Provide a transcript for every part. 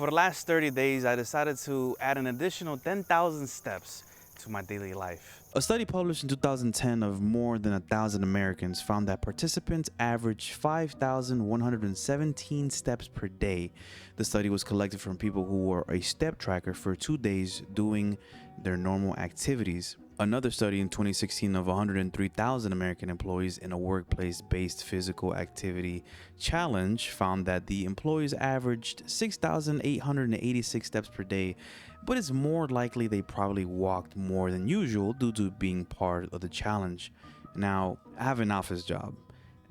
For the last 30 days, I decided to add an additional 10,000 steps to my daily life. A study published in 2010 of more than 1,000 Americans found that participants averaged 5,117 steps per day. The study was collected from people who wore a step tracker for 2 days doing their normal activities. Another study in 2016 of 103,000 American employees in a workplace-based physical activity challenge found that the employees averaged 6,886 steps per day, but it's more likely they probably walked more than usual due to being part of the challenge. Now, I have an office job,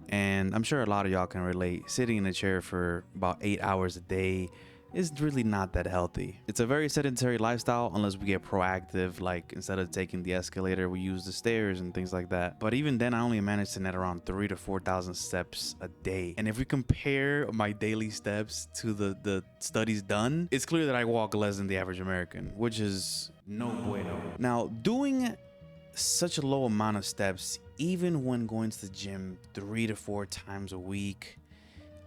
and I'm sure a lot of y'all can relate. Sitting in a chair for about 8 hours a day is really not that healthy. It's a very sedentary lifestyle unless we get proactive, like instead of taking the escalator, we use the stairs and things like that. But even then, I only managed to net around 3,000 to 4,000 steps a day. And if we compare my daily steps to the studies done, it's clear that I walk less than the average American, which is no bueno. Now, doing such a low amount of steps, even when going to the gym 3 to 4 times a week,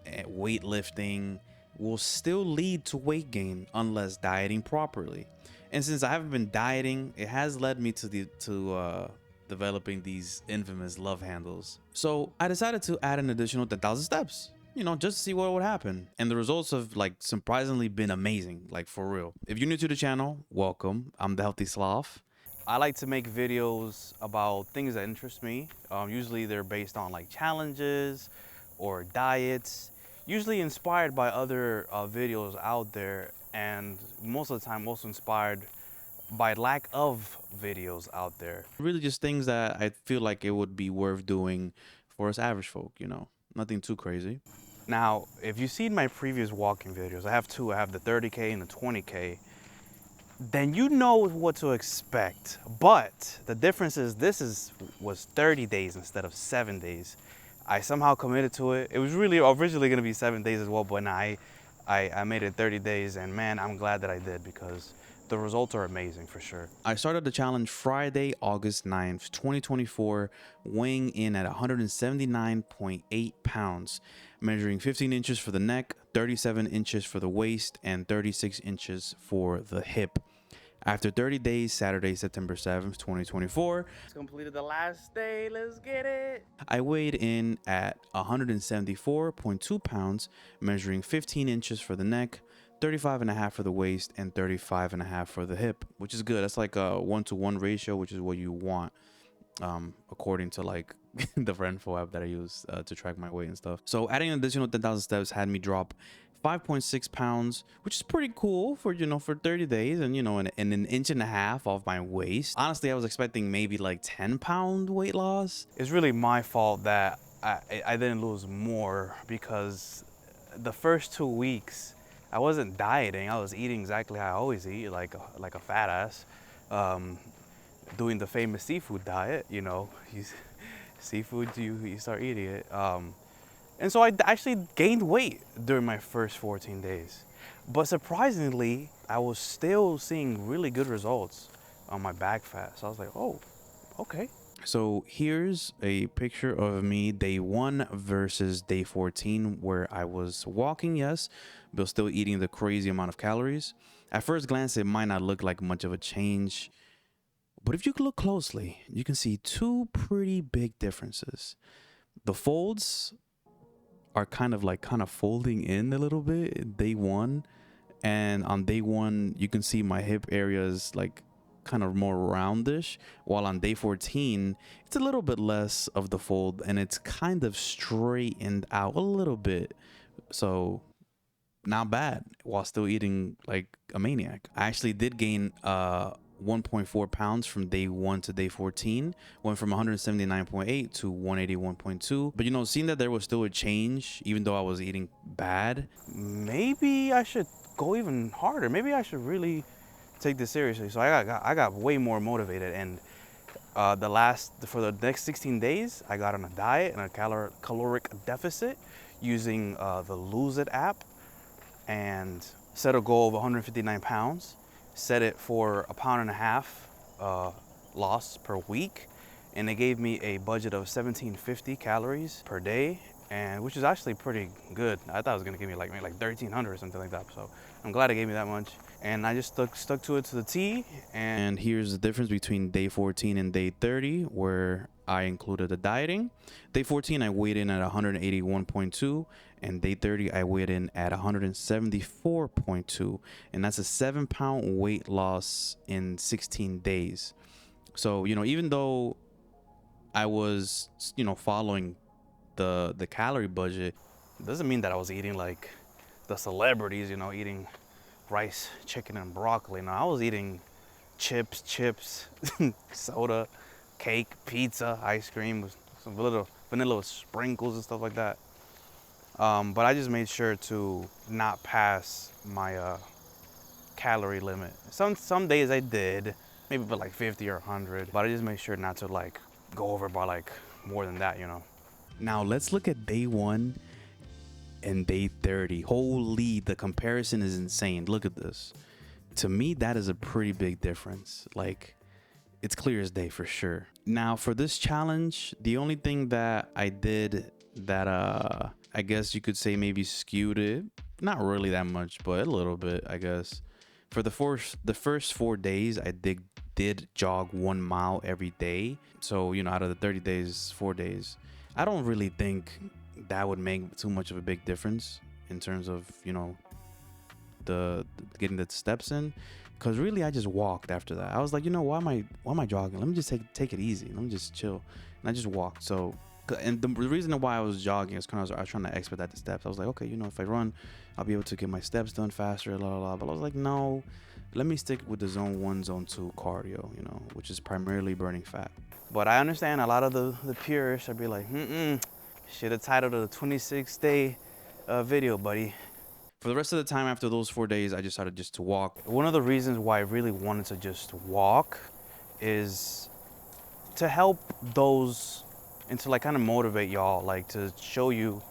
weightlifting, will still lead to weight gain unless dieting properly. And since I haven't been dieting, it has led me to developing these infamous love handles. So I decided to add an additional 10,000 steps, just to see what would happen. And the results have surprisingly been amazing, for real. If you're new to the channel, welcome. I'm the Healthy Sloth. I like to make videos about things that interest me. Usually they're based on challenges or diets, usually inspired by other videos out there, and most of the time also inspired by lack of videos out there. Really just things that I feel like it would be worth doing for us average folk, nothing too crazy. Now, if you've seen my previous walking videos, I have two. I have the 30K and the 20K. Then you know what to expect. But the difference is was 30 days instead of 7 days. I somehow committed to it. It was really originally going to be 7 days as well, but now I made it 30 days, and man, I'm glad that I did because the results are amazing for sure. I started the challenge Friday, August 9th, 2024, weighing in at 179.8 pounds, measuring 15 inches for the neck, 37 inches for the waist, and 36 inches for the hip. After 30 days, Saturday, September 7th, 2024, It's completed the last day. Let's get it. I weighed in at 174.2 pounds, measuring 15 inches for the neck, 35.5 for the waist, and 35.5 for the hip, which is good. That's like a 1-to-1 ratio, which is what you want, according to the Renfo app that I use to track my weight and stuff. So adding an additional 10,000 steps had me drop 5.6 pounds, which is pretty cool for 30 days, and an inch and a half off my waist. Honestly, I was expecting maybe 10-pound weight loss. It's really my fault that I didn't lose more, because the first 2 weeks I wasn't dieting. I was eating exactly how I always eat, like a fat ass, doing the famous seafood diet. Seafood, you start eating it. And so I actually gained weight during my first 14 days. But surprisingly, I was still seeing really good results on my back fat. So I was like, oh, okay. So here's a picture of me day 1 versus day 14, where I was walking, yes, but still eating the crazy amount of calories. At first glance, it might not look like much of a change, but if you look closely, you can see 2 pretty big differences. The folds are kind of folding in a little bit day 1, and on day 1 you can see my hip area is kind of more roundish, while on day 14 it's a little bit less of the fold and it's kind of straightened out a little bit. So not bad, while still eating like a maniac. I actually did gain 1.4 pounds from day 1 to day 14, went from 179.8 to 181.2. But seeing that there was still a change even though I was eating bad, Maybe I should go even harder. Maybe I should really take this seriously. So I got way more motivated, and for the next 16 days I got on a diet and a caloric deficit using the Lose It app, and set a goal of 159 pounds. Set it for 1.5 pounds loss per week, and it gave me a budget of 1750 calories per day, and which is actually pretty good. I thought it was gonna give me like maybe like 1,300 or something like that. So I'm glad it gave me that much, and I just stuck to it to the T. And here's the difference between day 14 and day 30, where I included the dieting. Day 14, I weighed in at 181.2, and day 30, I weighed in at 174.2, and that's a 7-pound weight loss in 16 days. So, even though I was, following the calorie budget, It doesn't mean that I was eating like the celebrities, eating rice, chicken, and broccoli. No, I was eating chips, soda, cake, pizza, ice cream with some little vanilla sprinkles and stuff like that. But I just made sure to not pass my calorie limit. Some days I did, maybe put like 50 or 100, but I just made sure not to like go over by like more than that. Now let's look at day 1 and day 30. Holy, the comparison is insane. Look at this. To me, that is a pretty big difference. Like, it's clear as day for sure. Now, for this challenge, the only thing that I did that I guess you could say maybe skewed it, not really that much, but a little bit, I guess. For the first 4 days, I did jog 1 mile every day. So, out of the 30 days, 4 days. I don't really think that would make too much of a big difference in terms of, the getting the steps in, because really I just walked after that. I was like, why am I jogging? Let me just take it easy. Let me just chill. And I just walked. So, and the reason why I was jogging is because I was trying to expedite the steps. I was like, okay, if I run, I'll be able to get my steps done faster, la la la. But I was like, no, let me stick with the zone 1, zone 2 cardio, which is primarily burning fat. But I understand a lot of the purists would be like, should have titled the 26-day video, buddy. For the rest of the time after those 4 days, I just started just to walk. One of the reasons why I really wanted to just walk is to help those and to like kind of motivate y'all, like to show you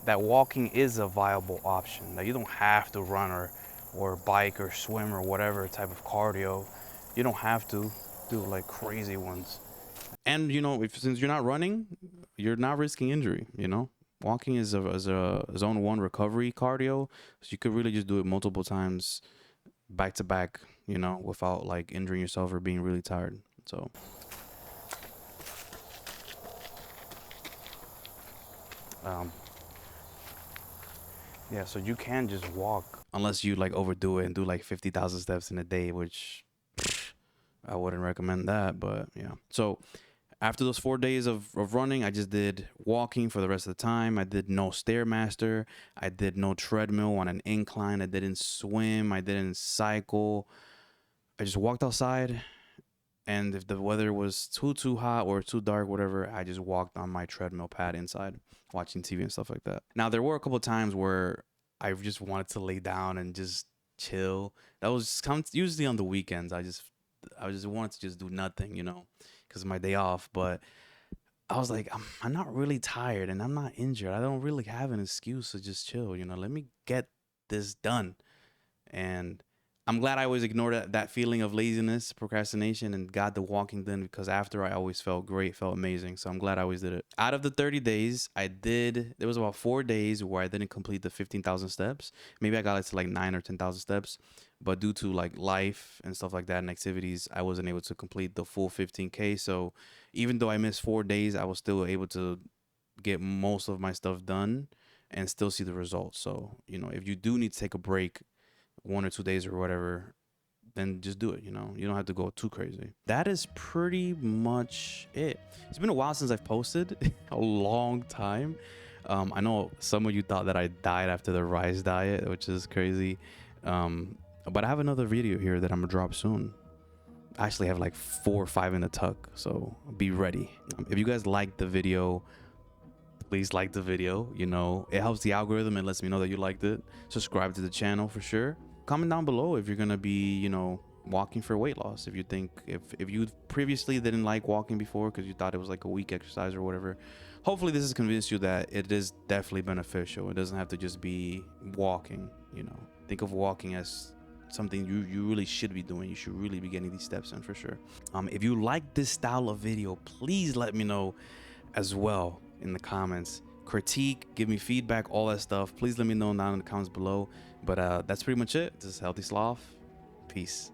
that walking is a viable option, that you don't have to run or bike or swim or whatever type of cardio. You don't have to do like crazy ones. And since you're not running, you're not risking injury. Walking is a zone 1 recovery cardio, so you could really just do it multiple times back to back, without like injuring yourself or being really tired. So Yeah, so you can just walk. unless you like overdo it and do like 50,000 steps in a day, which I wouldn't recommend that, but yeah. So after those 4 days of running, I just did walking for the rest of the time. I did no Stairmaster. I did no treadmill on an incline. I didn't swim. I didn't cycle. I just walked outside. And if the weather was too hot or too dark, whatever, I just walked on my treadmill pad inside, watching TV and stuff like that. Now, there were a couple times where I just wanted to lay down and just chill. That was usually on the weekends. I just wanted to just do nothing, because of my day off. But I was like, I'm not really tired and I'm not injured. I don't really have an excuse to just chill. Let me get this done. And I'm glad I always ignored that feeling of laziness, procrastination, and got the walking done, because after I always felt great, felt amazing. So I'm glad I always did it. Out of the 30 days, there was about 4 days where I didn't complete the 15,000 steps. Maybe I got it to like 9 or 10,000 steps. But due to like life and stuff like that and activities, I wasn't able to complete the full 15K. So even though I missed 4 days, I was still able to get most of my stuff done and still see the results. So, if you do need to take a break, 1 or 2 days or whatever, then just do it. You don't have to go too crazy. That is pretty much it. It's been a while since I've posted, a long time. I know some of you thought that I died after the rice diet, which is crazy. But I have another video here that I'm gonna drop soon. I actually have like 4 or 5 in the tuck, so be ready. If you guys like the video, please like the video. It helps the algorithm and lets me know that you liked it. Subscribe to the channel for sure. Comment down below if you're gonna be walking for weight loss. If you think if you previously didn't like walking before because you thought it was like a weak exercise or whatever, hopefully this has convinced you that it is definitely beneficial. It doesn't have to just be walking. Think of walking as something you really should be doing. You should really be getting these steps in for sure. If you like this style of video, please let me know as well in the comments. critique, give me feedback, all that stuff. Please let me know down in the comments below. But that's pretty much it. This is Healthy Sloth. Peace.